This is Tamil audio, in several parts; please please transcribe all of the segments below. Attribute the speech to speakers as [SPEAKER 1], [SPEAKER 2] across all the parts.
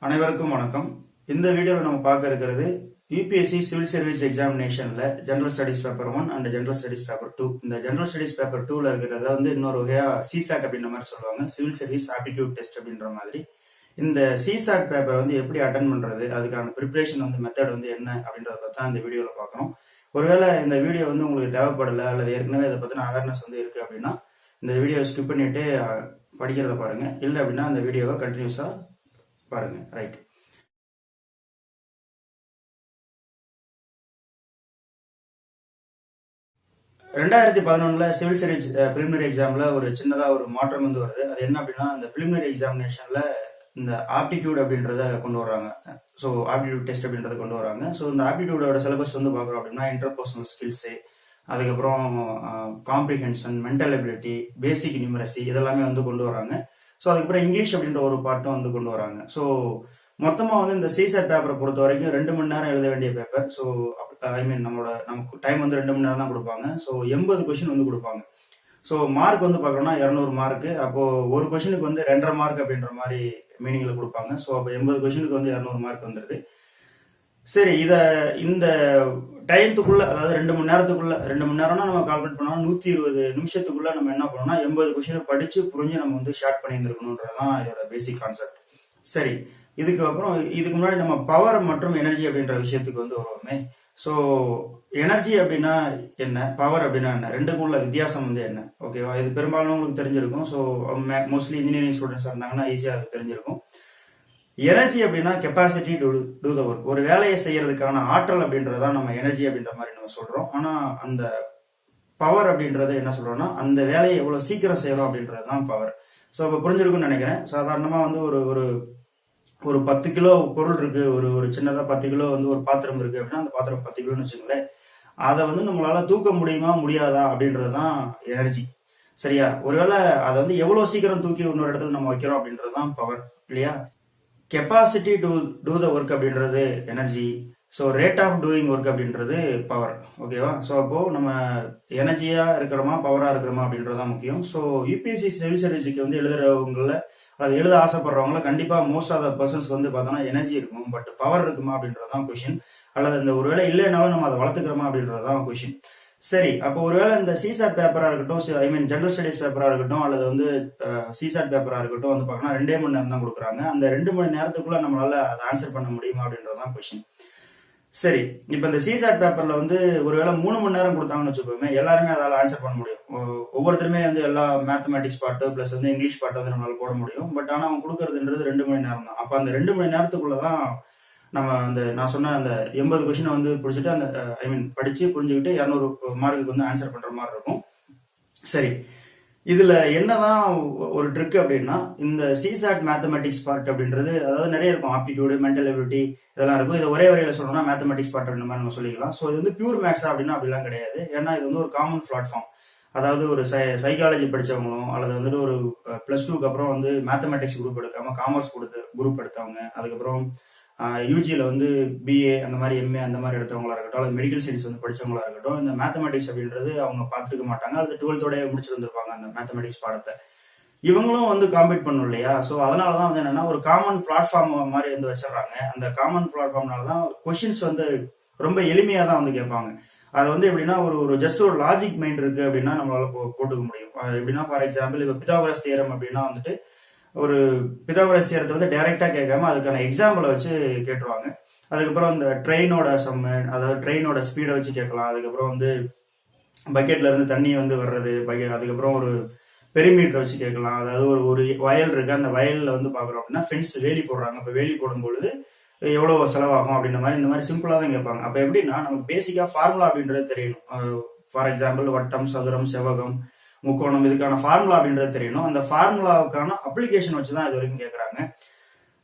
[SPEAKER 1] அனைவருக்கும் வணக்கம். இந்த வீடியோவில் நம்ம பார்க்க இருக்கிறது யூபிஎஸ்சி சிவில் சர்வீஸ் எக்ஸாமினேஷன்ல general studies paper 1 and general studies paper 2. இந்த ஜெனரல் ஸ்டடிஸ் பேப்பர் 2ல இருக்கிறத வந்து இன்னொரு வகையா சிசாட் அப்படின்ற மாதிரி சொல்லுவாங்க, சிவில் சர்வீஸ் ஆப்டிடியூட் டெஸ்ட் அப்படின்ற மாதிரி. இந்த சிசாட் பேப்பர் வந்து எப்படி அட்டன் பண்றது, அதுக்கான ப்ரிப்பரேஷன் வந்து மெத்தட் வந்து என்ன அப்படின்றத பத்தி தான் இந்த வீடியோவில் பார்க்கணும். ஒருவேளை இந்த வீடியோ வந்து உங்களுக்கு தேவைப்படல அல்லது ஏற்கனவே இதை பத்தின அவேர்னஸ் வந்து இருக்கு அப்படின்னா இந்த வீடியோ ஸ்கிப் பண்ணிட்டு படிக்கிறத பாருங்க. இல்லை அப்படின்னா இந்த வீடியோவை கண்டினியூஸா பாருங்க. ரைட். 2011 சிவில் சர்வீஸ் பிலிமினரி எக்ஸாம்ல ஒரு சின்னதா ஒரு மாற்றம் வந்து வருது. அது என்ன அப்படின்னா, இந்த பிலிமினரி எக்ஸாமினேஷன்ல இந்த ஆப்டிடியூட் அப்படின்றத கொண்டு வராங்க. ஸோ ஆப்டிடியூட் டெஸ்ட் அப்படின்றத கொண்டு வராங்க. ஸோ இந்த ஆப்டிடியூடோட சிலபஸ் வந்து பார்க்குறோம் அப்படின்னா, இன்டர்பர்சனல் ஸ்கில்ஸு, அதுக்கப்புறம் காம்ப்ரிஹென்ஷன், மென்டல் எபிலிட்டி, பேசிக் நியூமரசி இதெல்லாமே வந்து கொண்டு வராங்க. ஸோ அதுக்கப்புறம் இங்கிலீஷ் அப்படின்ற ஒரு பார்ட்டும் வந்து கொண்டு வராங்க. ஸோ மொத்தமாக வந்து இந்த சிசாட் பேப்பரை பொறுத்த வரைக்கும் 2 மணி நேரம் எழுத வேண்டிய பேப்பர். ஸோ ஐ மீன் நமக்கு டைம் வந்து 2 மணி நேரம் தான் கொடுப்பாங்க. ஸோ 80 கொஸ்டின் வந்து கொடுப்பாங்க. ஸோ மார்க் வந்து பார்க்கணும்னா 200 மார்க்கு. அப்போ ஒரு கொஸ்டினுக்கு வந்து 2.5 மார்க் அப்படின்ற மாதிரி மீனிங்ல கொடுப்பாங்க. ஸோ அப்போ 80 கொஸ்டினுக்கு வந்து 200 மார்க் வந்துடுது. சரி, இந்த டைத்துக்குள்ள, அதாவது 2 மணி நேரத்துக்குள்ள, 2 மணி நேரம்னா நம்ம கால்குலேட் பண்ணோம்னா 120 நிமிஷத்துக்குள்ள நம்ம என்ன பண்ணோம்னா 80 கொஸ்டின் படிச்சு புரிஞ்சு நம்ம வந்து ஷார்ட் பண்ணி இருந்திருக்கணும்ன்றதான் இதோட பேசிக் கான்செப்ட். சரி, இதுக்கு முன்னாடி நம்ம பவர் மற்றும் எனர்ஜி அப்படின்ற விஷயத்துக்கு வந்து வருவோமே. ஸோ எனர்ஜி அப்படின்னா என்ன, பவர் அப்படின்னா என்ன, ரெண்டுக்குள்ள வித்தியாசம் வந்து என்ன, ஓகேவா? இது பெரும்பாலும் உங்களுக்கு தெரிஞ்சிருக்கும். ஸோ மோஸ்ட்லி இன்ஜினியரிங் ஸ்டூடெண்ட்ஸ் இருந்தாங்கன்னா ஈஸியாக அது தெரிஞ்சிருக்கும். எனர்ஜி அப்படின்னா capacity to do the work, ஒரு வேலையை செய்யறதுக்கான ஆற்றல் அப்படின்றதான் நம்ம எனர்ஜி அப்படின்ற மாதிரி நம்ம சொல்றோம். ஆனா அந்த பவர் அப்படின்றது என்ன சொல்றோம்னா, அந்த வேலையை எவ்வளவு சீக்கிரம் செய்யறோம் அப்படின்றது தான் பவர். ஸோ இப்போ புரிஞ்சிருக்கும்னு நினைக்கிறேன். சாதாரணமா வந்து ஒரு 10 கிலோ பொருள் இருக்கு, ஒரு சின்னதா 10 கிலோ வந்து ஒரு பாத்திரம் இருக்கு அப்படின்னா, அந்த பாத்திரம் 10 கிலோன்னு வச்சுங்களேன். அதை வந்து நம்மளால தூக்க முடியுமா முடியாதா அப்படின்றதுதான் எனர்ஜி. சரியா? ஒருவேளை அதை வந்து எவ்வளவு சீக்கிரம் தூக்கி இன்னொரு இடத்துல நம்ம வைக்கிறோம் அப்படின்றதுதான் பவர், இல்லையா? Capacity to do the work அப்படின்றது energy. So rate of doing work அப்படின்றது பவர், ஓகேவா? ஸோ அப்போ நம்ம எனர்ஜியா இருக்கிறோமா பவரா இருக்கிறோமா அப்படின்றதான் முக்கியம். ஸோ யூபிஎஸ்சி சிவில் சர்வீஸுக்கு வந்து எழுதுறவங்கள, அது எழுத ஆசைப்படுறவங்கள கண்டிப்பா மோஸ்ட் ஆஃப் த பர்சன்ஸ்க்கு வந்து பார்த்தோம்னா எனர்ஜி இருக்கும், பட் பவர் இருக்குமா அப்படின்றதான் கொஸ்டின். அல்லது இந்த ஒருவேளை இல்லைனாலும் நம்ம அதை வளர்த்துக்கிறோமா அப்படின்றதான் கொஸ்டின். சரி, அப்போ ஒருவேளை இந்த சிசாட் பேப்பரா இருக்கட்டும், ஐ மீன் ஜெனரல் ஸ்டடிஸ் பேப்பரா இருக்கட்டும், அல்லது வந்து சிசாட் பேப்பரா இருக்கட்டும், வந்து பார்க்கணும் 2 மணி நேரம் தான் கொடுக்குறாங்க. அந்த 2 மணி நேரத்துக்குள்ள நம்மளால அதை ஆன்சர் பண்ண முடியுமா அப்படின்றதான் கொஸ்டின். சரி, இப்ப இந்த சிசாட் பேப்பர்ல வந்து ஒருவேளை 3 மணி நேரம் கொடுத்தாங்கன்னு வச்சுக்கோமே, எல்லாருமே அதால ஆன்சர் பண்ண முடியும். ஒவ்வொருத்தருமே வந்து எல்லா மேத்தமேட்டிக்ஸ் பார்ட்டு பிளஸ் வந்து இங்கிலீஷ் பார்ட்டு வந்து நம்மளால போட முடியும். பட் ஆனா அவங்க கொடுக்கறதுன்றது 2 மணி நேரம் தான். அப்ப அந்த 2 மணி நேரத்துக்குள்ளதான் நம்ம நான் சொன்ன அந்த 80 கொஸ்டினை வந்து பிடிச்சிட்டு அந்த ஐ மீன் படிச்சு புரிஞ்சுக்கிட்டு 200 மார்க்குக்கு வந்து ஆன்சர் பண்ற மாதிரி இருக்கும். சரி, இதுல என்னதான் ஒரு ட்ரிக் அப்படின்னா, இந்த சிசாட் மேத்தமெட்டிக்ஸ் பார்ட் அப்படின்றது, அதாவது நிறைய இருக்கும், ஆப்டிடியூடு, மென்டல் எபிலிட்டி இதெல்லாம் இருக்கும். இதை ஒரே வரையில சொல்லணும்னா மேத்தமெட்டிக்ஸ் பார்ட் அப்படின்ற மாதிரி நம்ம சொல்லிக்கலாம். ஸோ இது வந்து பியூர் மேக்ஸா அப்படின்னா அப்படிலாம் கிடையாது. ஏன்னா இது வந்து ஒரு காமன் பிளாட்ஃபார்ம். அதாவது ஒரு சைக்காலஜி படிச்சவங்களும், அல்லது வந்துட்டு ஒரு +2க்கு அப்புறம் வந்து மேத்தமெட்டிக்ஸ் குரூப் எடுக்காம காமர்ஸ் குரூப் எடுத்தவங்க, அதுக்கப்புறம் யூஜியில் வந்து பிஏ அந்த மாதிரி எம்ஏ அந்த மாதிரி எடுத்தவங்களா இருக்கட்டும், அல்லது மெடிக்கல் சயின்ஸ் வந்து படிச்சவங்களா இருக்கட்டும், இந்த மேத்தமெட்டிக்ஸ் அப்படின்றது அவங்க பார்த்துருக்க மாட்டாங்க, அல்லது 12th முடிச்சுட்டு வந்திருப்பாங்க அந்த மேத்தமெட்டிக்ஸ் பாடத்தை. இவங்களும் வந்து காம்பீட் பண்ணும் இல்லையா? ஸோ அதனாலதான் வந்து என்னன்னா, ஒரு காமன் பிளாட்ஃபார்ம் மாதிரி வந்து வச்சிடறாங்க. அந்த காமன் பிளாட்ஃபார்ம்னாலதான் கொஸ்டின்ஸ் வந்து ரொம்ப எளிமையா தான் வந்து கேட்பாங்க. அது வந்து எப்படின்னா, ஒரு ஜஸ்ட் ஒரு லாஜிக் மைண்ட் இருக்கு அப்படின்னா நம்மளால போட்டுக்க முடியும். எப்படின்னா, ஃபார் எக்ஸாம்பிள் இப்போ பித்தாகோரஸ் தியரம் அப்படின்னா வந்துட்டு, ஒரு பித்தாகோரஸ் தியரத்தை வந்து டைரக்டா கேட்காம அதுக்கான எக்ஸாம்பிளை வச்சு கேட்டுருவாங்க. அதுக்கப்புறம் இந்த ட்ரெயினோட அதாவது ட்ரெயினோட ஸ்பீடை வச்சு கேட்கலாம். அதுக்கப்புறம் வந்து பக்கெட்ல இருந்து தண்ணி வந்து வர்றது, அதுக்கப்புறம் ஒரு பெரிமீட்டர் வச்சு கேட்கலாம். அதாவது ஒரு வயல் இருக்கு, அந்த வயல்ல வந்து பாக்குறோம் அப்படின்னா ஃபென்ஸ் வேலி போடுறாங்க. இப்ப வேலி போடும் பொழுது எவ்வளவு செலவாகும் அப்படின்ற மாதிரி இந்த மாதிரி சிம்பிளா தான் கேட்பாங்க. அப்ப எப்படின்னா, நமக்கு பேசிக்கா ஃபார்முலா அப்படின்றது தெரியணும். ஃபார் எக்ஸாம்பிள் வட்டம், சதுரம், செவ்வகம், முக்கோணம், இதுக்கான ஃபார்முலா அப்படின்றது தெரியணும். அந்த ஃபார்முலாவுக்கான அப்ளிகேஷன் வச்சுதான் இது வரைக்கும் கேட்கறாங்க.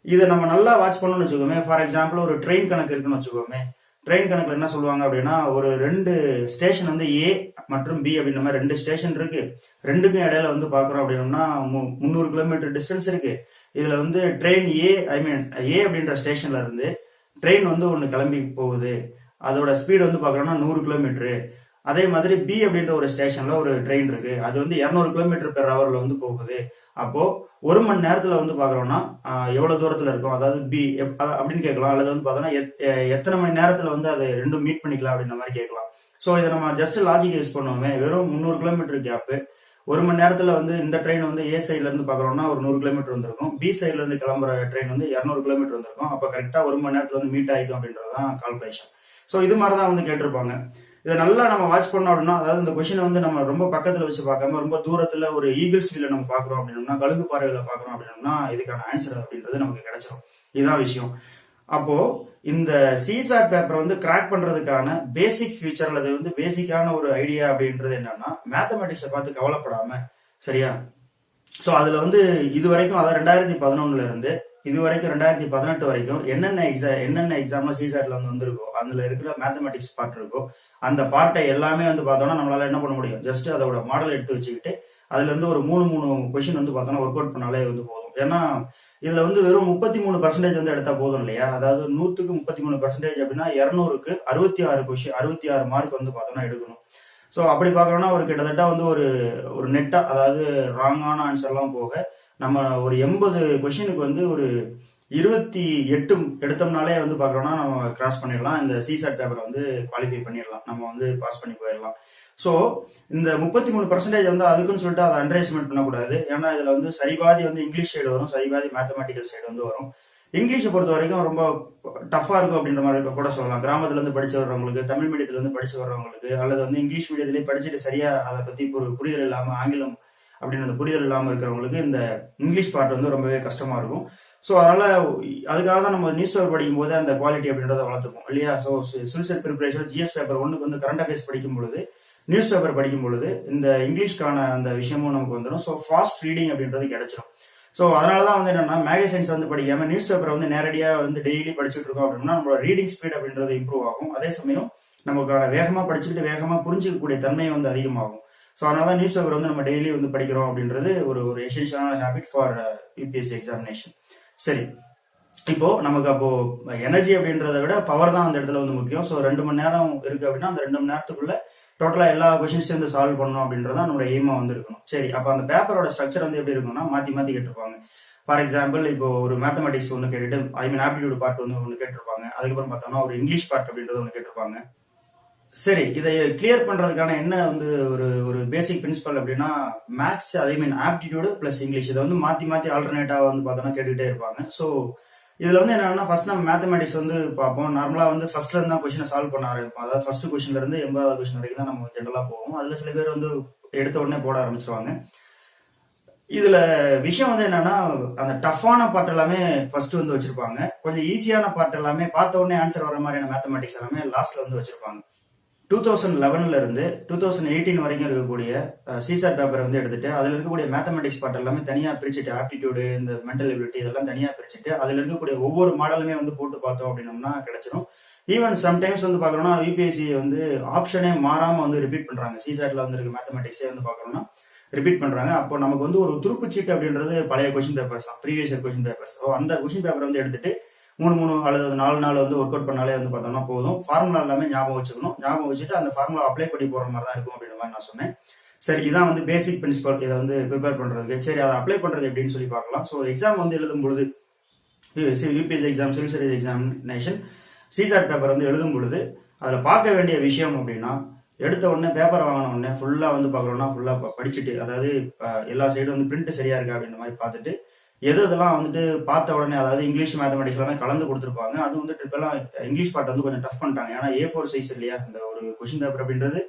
[SPEAKER 1] இதை நம்ம நல்லா வாட்ச் பண்ணணும்னு வச்சுக்கோமே. ஃபார் எக்ஸாம்பிள் ஒரு ட்ரெயின் கணக்கு இருக்குன்னு வச்சுக்கோமே. ட்ரெயின் கணக்குல என்ன சொல்லுவாங்க அப்படின்னா, ஒரு 2 ஸ்டேஷன் வந்து ஏ மற்றும் பி அப்படின்ற மாதிரி 2 ஸ்டேஷன் இருக்கு. ரெண்டுக்கும் இடையில வந்து பாக்குறோம் அப்படின்னா 300 கிலோமீட்டர் டிஸ்டன்ஸ் இருக்கு. இதுல வந்து ட்ரெயின் ஏ அப்படின்ற ஸ்டேஷன்ல இருந்து ட்ரெயின் வந்து ஒண்ணு கிளம்பி போகுது. அதோட ஸ்பீடு வந்து பாக்குறோம்னா 100 கிலோமீட்டரு. அதே மாதிரி பி அப்படின்ற ஒரு ஸ்டேஷன்ல ஒரு ட்ரெயின் இருக்கு, அது வந்து 200 கிலோமீட்டர் பெர் ஹவர்ல வந்து போகுது. அப்போ 1 மணி நேரத்துல வந்து பாக்குறோம்னா எவ்வளவு தூரத்துல இருக்கும், அதாவது அப்படின்னு கேட்கலாம். அல்லது வந்து பார்த்தோம்னா எத்தனை மணி நேரத்துல வந்து அதை ரெண்டும் மீட் பண்ணிக்கலாம் அப்படின்ற மாதிரி கேட்கலாம். ஸோ இதை நம்ம ஜஸ்ட் லாஜிக் யூஸ் பண்ணுவோமே, வெறும் 300 கிலோமீட்டர் கேப்பு 1 மணி நேரத்துல வந்து இந்த ட்ரெயின் வந்து ஏ சைட்ல இருந்து பாக்குறோம்னா ஒரு 100 கிலோமீட்டர் வந்திருக்கும், பி சைட்ல இருந்து கிளம்புற ட்ரெயின் வந்து 200 கிலோமீட்டர் வந்திருக்கும். அப்ப கரெக்டா 1 மணி நேரத்துல வந்து மீட் ஆயிக்கும் அப்படின்றதுதான் கால்குலேஷன். ஸோ இது மாதிரி தான் வந்து கேட்டிருப்பாங்க. இதை நல்லா நம்ம வாட்ச் பண்ணோம் அப்படின்னா, அதாவது இந்த கொஸ்டினை வந்து நம்ம ரொம்ப பக்கத்துல வச்சு பார்க்காம ரொம்ப தூரத்துல ஒரு ஈகிள்ஸ் வியூல நம்ம பாக்குறோம் அப்படின்னோம்னா, கழுகு பார்வையில பாக்குறோம் அப்படின்னோம்னா இதுக்கான ஆன்சர் அப்படின்றது நமக்கு கிடைச்சிடும். இதுதான் விஷயம். அப்போ இந்த சிசாட் பேப்பரை வந்து கிராக் பண்றதுக்கான பேசிக் ஃபியூச்சர் அல்லது வந்து பேசிக்கான ஒரு ஐடியா அப்படின்றது என்னன்னா, மேத்தமெட்டிக்ஸை பார்த்து கவலைப்படாம, சரியா? ஸோ அதுல வந்து இது வரைக்கும், அதாவது 2011 இருந்து இது வரைக்கும் 2018 வரைக்கும் என்னென்ன எக்ஸாம்ல சிசாட்ல வந்து வந்திருக்கோ, அதுல இருக்கிற மேத்தமெட்டிக்ஸ் பார்ட் இருக்கோ, அந்த பார்ட்டை எல்லாமே வந்து பார்த்தோம்னா நம்மளால என்ன பண்ண முடியும், ஜஸ்ட் அதோட மாடல் எடுத்து வச்சுக்கிட்டு அதுல இருந்து ஒரு 3 கொஸ்டின் வந்து பார்த்தோம்னா ஒர்க் அவுட் பண்ணாலே வந்து போதும். ஏன்னா இதுல வந்து வெறும் 33% வந்து எடுத்தா போதும் இல்லையா? அதாவது 100க்கு 33% அப்படின்னா 200க்கு 66 மார்க் வந்து பார்த்தோம்னா எடுக்கணும். ஸோ அப்படி பார்க்கறோம்னா ஒரு கிட்டத்தட்ட வந்து ஒரு நெட்டா, அதாவது ராங்கான ஆன்சர்லாம் போக நம்ம ஒரு 80 கொஸ்டினுக்கு வந்து ஒரு 28 எடுத்தோம்னாலே வந்து பார்க்கறோம்னா நம்ம கிராஸ் பண்ணிடலாம். இந்த சிசாட் பேப்பரை வந்து குவாலிஃபை பண்ணிடலாம், நம்ம வந்து பாஸ் பண்ணி போயிடலாம். ஸோ இந்த 33% வந்து அதுக்குன்னு சொல்லிட்டு அதை அண்டர்எஸ்டிமேட் பண்ணக்கூடாது. ஏன்னா இதுல வந்து சரிபாதி வந்து இங்கிலீஷ் சைடு வரும், சரிபாதி மேத்தமெட்டிக்கல் சைடு வந்து வரும். இங்கிலீஷை பொறுத்த வரைக்கும் ரொம்ப டஃபா இருக்கும் அப்படின்ற மாதிரி கூட சொல்லலாம். கிராமத்துல இருந்து படிச்சு வர்றவங்களுக்கு, தமிழ் மீடியத்துல இருந்து படிச்சு வர்றவங்களுக்கு, அல்லது வந்து இங்கிலீஷ் மீடியத்திலேயே படிச்சுட்டு சரியா அதை பத்தி ஒரு புரிதல் இல்லாம, ஆங்கிலம் அப்படின்னு புரிதல் இல்லாம இருக்கிறவங்களுக்கு இந்த இங்கிலீஷ் பார்ட் வந்து ரொம்பவே கஷ்டமா இருக்கும். ஸோ அதனால அதுக்காக தான் நம்ம நியூஸ் பேப்பர் படிக்கும் போது அந்த குவாலிட்டி அப்படின்றத வளர்த்துப்போம் இல்லையா? So civil service preparation GS paper 1க்கு வந்து கரண்ட் அஃபேர்ஸ் படிக்கும் பொழுது, நியூஸ் பேப்பர் படிக்கும் பொழுது இந்த இங்கிலீஷ்க்கான அந்த விஷயமும் நமக்கு வந்துடும். ஸோ ஃபாஸ்ட் ரீடிங் அப்படின்றது கிடைச்சிடும். ஸோ அதனாலதான் வந்து என்னன்னா, மேகசைன்ஸ் வந்து படிக்காம நியூஸ் பேப்பரை வந்து நேரடியா வந்து டெய்லி படிச்சுட்டு இருக்கோம் அப்படின்னா நம்மளோட ரீடிங் ஸ்பீட் அப்படின்றது இம்ப்ரூவ் ஆகும். அதே சமயம் நமக்கான வேகமா படிச்சுக்கிட்டு வேகமா புரிஞ்சிக்கக்கூடிய தன்மை வந்து அதிகமாகும். ஸோ அதனாலதான் நியூஸ் பேப்பர் வந்து நம்ம டெய்லி வந்து படிக்கிறோம் அப்படின்றது ஒரு எசென்ஷியலான ஹேபிட் ஃபார் யூபிஎஸ்சி எக்ஸாமினேஷன். சரி, இப்போ நமக்கு அப்போ எனர்ஜி அப்படின்றத விட பவர் தான் அந்த இடத்துல வந்து முக்கியம். ஸோ 2 மணி நேரம் இருக்கு அப்படின்னா அந்த 2 மணி நேரத்துக்குள்ள டோட்டலா எல்லா கொஸ்டின்ஸையும் வந்து சால்வ் பண்ணணும் அப்படின்றதான் நம்மளோட எய்மா வந்து இருக்கணும். சரி, அப்ப அந்த பேப்பரோட ஸ்ட்ரக்சர் வந்து எப்படி இருக்கும்னா, மாத்தி கேட்டிருப்பாங்க. ஃபார் எக்ஸாம்பிள் இப்போ ஒரு மேத்தமெட்டிக்ஸ் ஒன்று கேட்டுட்டு, ஆப்டிடியூட் பார்ட் வந்து ஒன்று கேட்டிருப்பாங்க. அதுக்கப்புறம் பார்த்தோம்னா ஒரு இங்கிலீஷ் பார்ட் அப்படின்றது ஒன்று கேட்டிருப்பாங்க. சரி, இதை கிளியர் பண்றதுக்கான என்ன வந்து ஒரு பேசிக் பிரின்சிபல் அப்படின்னா, மேக்ஸ் ஆப்டிடியூடு பிளஸ் இங்கிலீஷ் இதை வந்து மாத்தி ஆல்டர்னேட்டா வந்து பார்த்தோம்னா கேட்டுக்கிட்டே இருப்பாங்க. ஸோ இதுல வந்து என்னன்னா, ஃபர்ஸ்ட் நம்ம மேத்தமெட்டிக்ஸ் வந்து பார்ப்போம். நார்மலா வந்து ஃபர்ஸ்ட்ல இருந்து தான் கொஸ்டினை சால்வ் பண்ண ஆரம்பிப்போம். அதாவது ஃபர்ஸ்ட் கொஸ்டின்ல இருந்து 80வது கொஸ்டின் வரைக்கும் தான் நம்ம ஜென்ரலா போவோம். அதுல சில பேர் வந்து எடுத்த உடனே போட ஆரம்பிச்சிருவாங்க. இதுல விஷயம் வந்து என்னன்னா, அந்த டஃப்பான பார்ட் எல்லாமே ஃபர்ஸ்ட் வந்து வச்சிருப்பாங்க. கொஞ்சம் ஈஸியான பார்ட் எல்லாமே பார்த்த உடனே ஆன்சர் வர மாதிரியான மேத்தமெட்டிக்ஸ் எல்லாமே லாஸ்ட்ல வந்து வச்சிருப்பாங்க. 2011ல இருந்து 2018 வரைக்கும் இருக்கக்கூடிய சிசாட் பேப்பரை வந்து எடுத்துட்டு அதுல இருக்கக்கூடிய மேத்தமெட்டிக்ஸ் பார்ட் எல்லாமே தனியா பிரிச்சுட்டு, ஆப்டிடியூடு, இந்த மென்டல் எபிலிட்டி இதெல்லாம் தனியா பிரிச்சுட்டு அதுல இருக்கக்கூடிய ஒவ்வொரு மாடலுமே வந்து போட்டு பார்த்தோம் அப்படின்னோம்னா கிடைச்சிடும். ஈவன் சம்டைம்ஸ் வந்து பாக்குறோம்னா யூபிஎஸ்சி வந்து ஆப்ஷனே மாறாம வந்து ரிப்பீட் பண்றாங்க. சிசாட்ல வந்து இருக்க மேத்தமெட்டிக்ஸே வந்து பாக்குறோம்னா ரிப்பீட் பண்றாங்க. அப்போ நமக்கு வந்து ஒரு துருப்புச்சீட்டு அப்படின்றது பழைய கொஸ்டின் பேப்பர்ஸ் தான், ப்ரீவியஸ் இயர் கொஸ்டின் பேப்பர்ஸ். அந்த கொஸ்டின் பேப்பர் வந்து எடுத்துட்டு 3 அல்லது 4 நாள் வந்து ஒர்க் அவுட் பண்ணாலே வந்து பார்த்தோம்னா போதும். ஃபார்முலா எல்லாமே ஞாபகம் வச்சுக்கணும். ஞாபகம் வச்சுட்டு அந்த ஃபார்முலா அப்ளை பண்ணி போற மாதிரி தான் இருக்கும் அப்படின்ற மாதிரி நான் சொன்னேன். சரி, இதான் வந்து பேசிக் பிரின்சிபல் இதை வந்து ப்ரிப்பேர் பண்றதுக்கு. சரி, அதை அப்ளை பண்றது எப்படின்னு சொல்லி பார்க்கலாம். ஸோ எக்ஸாம் வந்து எழுதும் பொழுது, UPSC exam, civil service examination CSAT paper வந்து எழுதும் பொழுது அதுல பார்க்க வேண்டிய விஷயம் அப்படின்னா, எடுத்த உடனே பேப்பர் வாங்கின உடனே ஃபுல்லா வந்து பாக்குறோம்னா ஃபுல்லா படிச்சுட்டு, அதாவது எல்லா சைடும் வந்து பிரிண்ட் சரியா இருக்கா அப்படின்ற மாதிரி பார்த்துட்டு, இதெல்லாம் வந்துட்டு பார்த்த உடனே, அதாவது இங்கிலீஷ் மேத்தமெட்டிக்ஸ் எல்லாமே கலந்து கொடுத்துருப்பாங்க. அது வந்துட்டு இப்பெல்லாம் இங்கிலீஷ் பார்ட் வந்து கொஞ்சம் டஃப் பண்ணிட்டாங்க. ஏன்னா A4 சைஸ் இல்லையா, இந்த ஒரு கொஸ்டின் பேப்பர் அப்படின்றது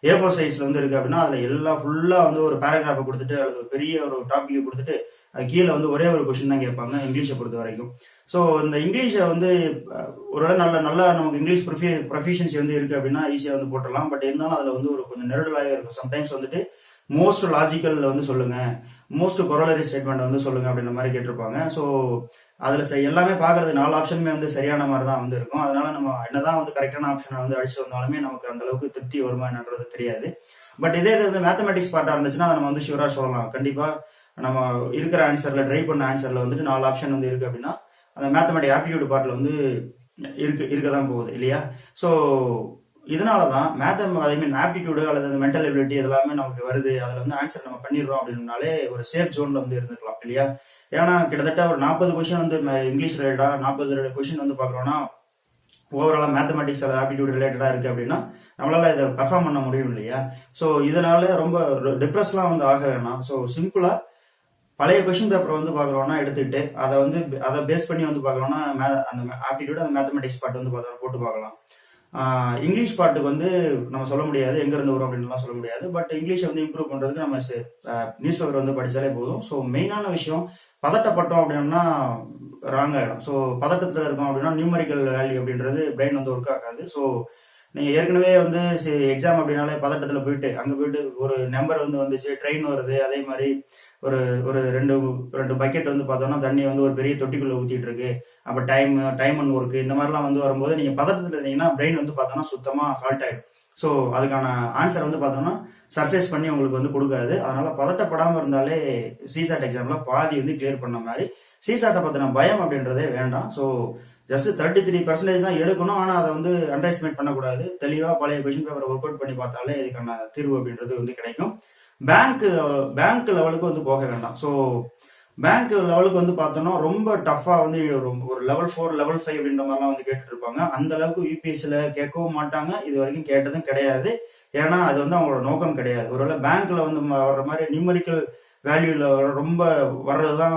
[SPEAKER 1] A4 சைஸ்ல வந்து இருக்கு அப்படின்னா அதுல எல்லாம் ஃபுல்லா வந்து ஒரு பேராகிராஃபை கொடுத்துட்டு அல்லது பெரிய ஒரு டாபிக் கொடுத்துட்டு அது கீழே வந்து ஒரே ஒரு கொஸ்டின் தான் கேட்பாங்க இங்கிலீஷை பொறுத்த வரைக்கும். ஸோ இந்த இங்கிலீஷை வந்து ஒரு நல்லா நமக்கு இங்கிலீஷ் ப்ரொஃபிஷியன்சி வந்து இருக்கு அப்படின்னா ஈஸியா வந்து போட்டுடலாம். பட் இருந்தாலும் அதுல வந்து ஒரு கொஞ்சம் நெருடலாகவே இருக்கும். சம்டைம்ஸ் வந்துட்டு மோஸ்ட் லாஜிக்கல் வந்து சொல்லுங்க, மோஸ்ட் கொரோலரி ஸ்டேட்மெண்ட் வந்து சொல்லுங்க அப்படின்ற மாதிரி கேட்டிருப்பாங்க. ஸோ அதுல எல்லாமே பாக்குறது 4 ஆப்ஷனுமே வந்து சரியான மாதிரி தான் வந்து இருக்கும். அதனால நம்ம என்னதான் வந்து கரெக்டான ஆப்ஷனை வந்து அடிச்சுட்டு வந்தாலுமே நமக்கு அந்த அளவுக்கு திருப்தி வருமா என்னன்றது தெரியாது. பட் இதே இது வந்து மேத்தமெட்டிக்ஸ் பார்ட்டா இருந்துச்சுன்னா நம்ம வந்து ஷூரா சொல்லலாம். கண்டிப்பா நம்ம இருக்கிற ஆன்சர்ல, ட்ரை பண்ண ஆன்சர்ல வந்துட்டு 4 ஆப்ஷன் வந்து இருக்கு அப்படின்னா அந்த மேத்தமெட்டிக் ஆப்டிடியூட் பார்ட்ல வந்து இருக்கதான் போகுது இல்லையா? ஸோ இதனாலதான் ஐ மீன் ஆப்டிடியூடு அல்லது அந்த மென்டல் எபிலிட்டி இதெல்லாமே நமக்கு வருது, அதுல வந்து ஆன்சர் நம்ம பண்ணிடுறோம் அப்படின்னாலே ஒரு சேஃப் ஜோன்ல வந்து இருந்துக்கலாம் இல்லையா. ஏன்னா கிட்டத்தட்ட ஒரு 40 கொஸ்டின் வந்து இங்கிலீஷ் ரிலேட்டடா 40 கொஸ்டின் வந்து பாக்குறோம்னா ஓவராலா மேத்தமெட்டிக்ஸ் அல்லது ஆப்டிடியூட் ரிலேட்டடா இருக்கு அப்படின்னா நம்மளால இதை பர்ஃபார்ம் பண்ண முடியும் இல்லையா. ஸோ இதனால ரொம்ப டிப்ரெஸ்லாம் வந்து ஆக வேணாம். ஸோ சிம்பிளா பழைய கொஸ்டின் பேப்பர் வந்து பாக்குறோம்னா எடுத்துக்கிட்டு அதை பேஸ் பண்ணி வந்து பாக்குறோம்னா அந்த ஆப்டிடியூட் அந்த மேத்தமெட்டிக்ஸ் பார்ட் வந்து போட்டு பார்க்கலாம். இங்கிலீஷ் பாட்டுக்கு வந்து நம்ம சொல்ல முடியாது எங்க இருந்து வரும் அப்படின்லாம் சொல்ல முடியாது. பட் இங்கிலீஷை வந்து இம்ப்ரூவ் பண்றதுக்கு நம்ம நியூஸ் பேப்பர் வந்து படிச்சாலே போதும். ஸோ மெயினான விஷயம் பதட்டப்பட்டோம் அப்படின்னா ராங் ஆயிடும். ஸோ பதட்டத்தில் இருக்கோம் அப்படின்னா நியூமரிக்கல் வேல்யூ அப்படின்றது பிரெயின் வந்து ஒர்க் ஆகாது. ஸோ நீங்க ஏற்கனவே வந்து எக்ஸாம் அப்படின்னாலே பதட்டத்தில் போயிட்டு அங்கே போயிட்டு ஒரு நம்பர் வந்து வந்துச்சு, ட்ரெயின் வருது, அதே மாதிரி ஒரு ஒரு ரெண்டு ரெண்டு பக்கெட் வந்து பார்த்தோம்னா தண்ணி வந்து ஒரு பெரிய தொட்டிக்குள்ள ஊத்திட்டு இருக்கு, அப்ப டைம் அண்ட் ஒர்க் இந்த மாதிரிலாம் வந்து வரும்போது நீங்க பதட்டத்தில் இருந்தீங்கன்னா பிரெயின் வந்து பார்த்தோம்னா சுத்தமா ஹால்ட் ஆயிடும். ஸோ அதுக்கான ஆன்சர் வந்து பார்த்தோம்னா சர்ஃபேஸ் பண்ணி உங்களுக்கு வந்து கொடுக்காது. அதனால பதட்டப்படாம இருந்தாலே சிசாட் எக்ஸாம்ல பாதி வந்து கிளியர் பண்ண மாதிரி. சிசாட்டை பத்தின பயம் அப்படின்றதே வேண்டாம். ஸோ ஜஸ்ட் 33% தான் எடுக்கணும். ஆனா அதை வந்து அண்டர் எஸ்டிமேட் பண்ணக்கூடாது. தெளிவா பழைய கொஸ்டின் பேப்பரை ஒர்க் அவுட் பண்ணி பார்த்தாலே இதுக்கான தீர்வு அப்படின்றது வந்து கிடைக்கும். பேங்க் லெவலுக்கு வந்து போக வேண்டாம். ஸோ பேங்க் லெவலுக்கு வந்து பார்த்தோம்னா ரொம்ப டஃபா வந்து ஒரு லெவல் 4 லெவல் 5 அப்படின்ற மாதிரிலாம் வந்து கேட்டுட்டு இருப்பாங்க. அந்த அளவுக்கு யூபிஎஸ்சில கேட்கவும் மாட்டாங்க, இது வரைக்கும் கேட்டதும் கிடையாது. ஏன்னா அது வந்து அவங்களோட நோக்கம் கிடையாது. ஒருவேளை பேங்க்ல வந்து வர்ற மாதிரி நியூமரிக்கல் வேல்யூல ரொம்ப வர்றதுதான்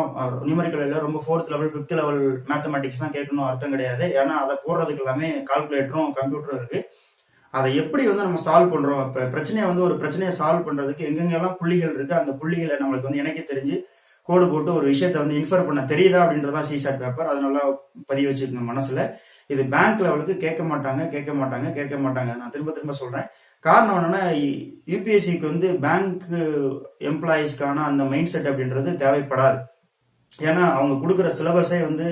[SPEAKER 1] நியூமரிக்கல் வேல்யூ ரொம்ப 4th level 5th level mathematics தான் கேட்கணும் அர்த்தம் கிடையாது. ஏன்னா அதை போடுறதுக்கு எல்லாமே கால்குலேட்டரும் கம்ப்யூட்டரும் இருக்கு. அதை எப்படி வந்து நம்ம சால்வ் பண்றோம், பிரச்சனையை வந்து ஒரு பிரச்சனையை சால்வ் பண்றதுக்கு எங்கெங்கெல்லாம் புள்ளிகள் இருக்கு அந்த புள்ளிகளை நம்மளுக்கு வந்து இணைக்க தெரிஞ்சு கோடு போட்டு ஒரு விஷயத்த வந்து இன்ஃபர் பண்ண தெரியுதா அப்படின்றதான் சிசாட் பேப்பர். அதனால பதிவு வச்சுக்கோங்க மனசுல. இது பேங்க் லெவலுக்கு கேட்க மாட்டாங்க. நான் திரும்ப திரும்ப சொல்றேன். காரணம் என்னன்னா யூபிஎஸ்சிக்கு வந்து பேங்க் எம்ப்ளாயிஸ்க்கான அந்த மைண்ட் செட் அப்படின்றது தேவைப்படாது. ஏன்னா அவங்க கொடுக்குற சிலபஸே வந்து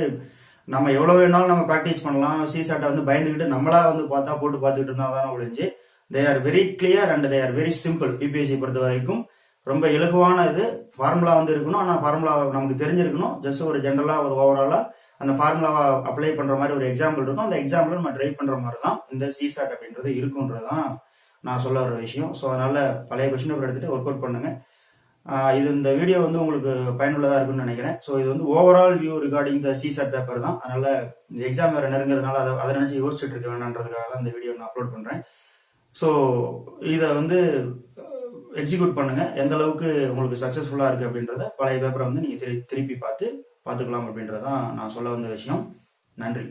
[SPEAKER 1] நம்ம எவ்வளவு வேணாலும் நம்ம ப்ராக்டிஸ் பண்ணலாம். சிசாட்டை வந்து பயந்துக்கிட்டு நம்மளா வந்து போட்டு பார்த்துக்கிட்டு இருந்தா தானே ஒழிஞ்சு they are very clear and they are very simple. UPSC பொறுத்த வரைக்கும் ரொம்ப இலகுவான இது. ஃபார்முலா வந்து இருக்கணும், ஆனால் ஃபார்முலா நமக்கு தெரிஞ்சிருக்கணும். ஜஸ்ட் ஒரு ஜென்ரலா ஒரு ஓவராலா அந்த ஃபார்முலாவை அப்ளை பண்ற மாதிரி ஒரு எக்ஸாம்பிள் இருக்கும். அந்த எக்ஸாம்பிள் நம்ம ட்ரை பண்ற மாதிரி தான் இந்த சிசாட் அப்படின்றது இருக்குன்றதுதான் நான் சொல்ல வர விஷயம். ஸோ அதனால பழைய கொஸ்டின் பேப்பர் எடுத்துட்டு ஒர்க் அவுட் பண்ணுங்க. இந்த வீடியோ வந்து உங்களுக்கு பயனுள்ளதா இருக்குன்னு நினைக்கிறேன். ஸோ இது வந்து overall view regarding the CSAT paper தான். அதனால இந்த எக்ஸாம் வேற நெருங்கிறதுனால அதை நினைச்சு யோசிச்சுட்டு இருக்க வேண்டான்றதுக்காக தான் இந்த வீடியோ நான் அப்லோட் பண்றேன். ஸோ இதை வந்து எக்ஸிக்யூட் பண்ணுங்க. எந்த அளவுக்கு உங்களுக்கு சக்சஸ்ஃபுல்லா இருக்கு அப்படின்றத பழைய பேப்பரை வந்து நீங்க திருப்பி பார்த்துக்கலாம் அப்படின்றதான் நான் சொல்ல வந்த விஷயம். நன்றி.